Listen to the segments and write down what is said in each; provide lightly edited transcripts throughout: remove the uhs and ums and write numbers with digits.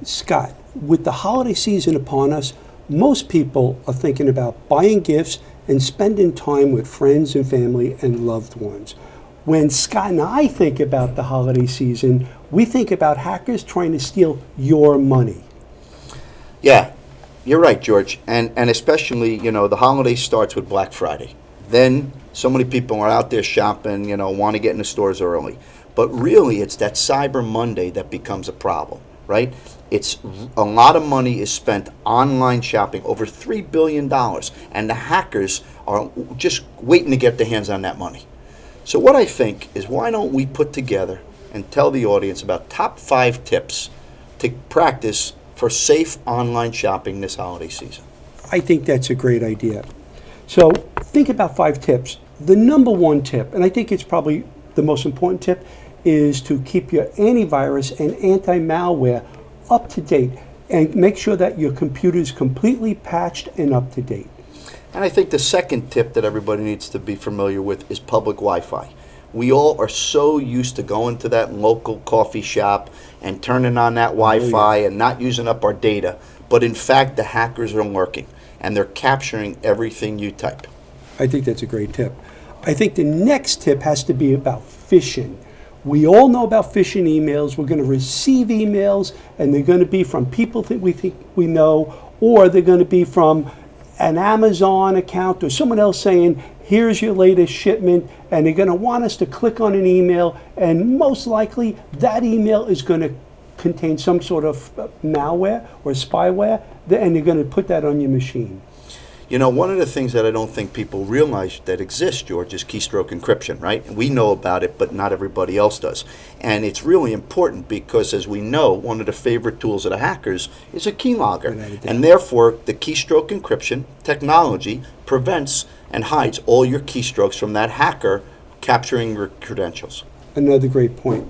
Scott, with the holiday season upon us, most people are thinking about buying gifts and spending time with friends and family and loved ones. When Scott and I think about the holiday season, we think about hackers trying to steal your money. Yeah, you're right, George. And especially, the holiday starts with Black Friday. Then so many people are out there shopping, want to get in the stores early. But really, it's that Cyber Monday that becomes a problem, right? It's a lot of money is spent online shopping, over $3 billion, and the hackers are just waiting to get their hands on that money. So what I think is, why don't we put together and tell the audience about top 5 tips to practice for safe online shopping this holiday season? I think that's a great idea. So think about 5 tips. The number one tip, and I think it's probably the most important tip, is to keep your antivirus and anti-malware up to date and make sure that your computer is completely patched and up to date. And I think the second tip that everybody needs to be familiar with is public Wi-Fi. We all are so used to going to that local coffee shop and turning on that Wi-Fi and not using up our data. But in fact, the hackers are lurking and they're capturing everything you type. I think that's a great tip. I think the next tip has to be about phishing. We all know about phishing emails. We're going to receive emails, and they're going to be from people that we think we know, or they're going to be from an Amazon account or someone else saying, here's your latest shipment, and they're going to want us to click on an email, and most likely that email is going to contain some sort of malware or spyware, and they're going to put that on your machine. One of the things that I don't think people realize that exists, George, is keystroke encryption, right? We know about it, but not everybody else does. And it's really important because, as we know, one of the favorite tools of the hackers is a keylogger. And therefore, the keystroke encryption technology prevents and hides all your keystrokes from that hacker capturing your credentials. Another great point.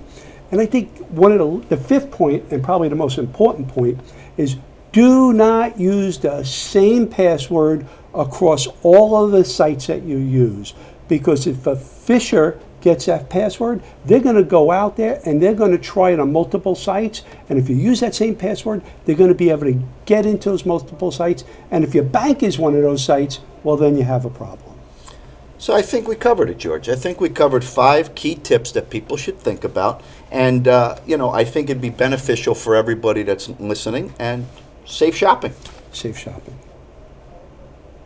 And I think one of the fifth point, and probably the most important point, is do not use the same password across all of the sites that you use. Because if a phisher gets that password, they're going to go out there and they're going to try it on multiple sites. And if you use that same password, they're going to be able to get into those multiple sites. And if your bank is one of those sites, well, then you have a problem. So I think we covered it, George. I think we covered 5 key tips that people should think about. And, I think it'd be beneficial for everybody that's listening. And safe shopping. Safe shopping.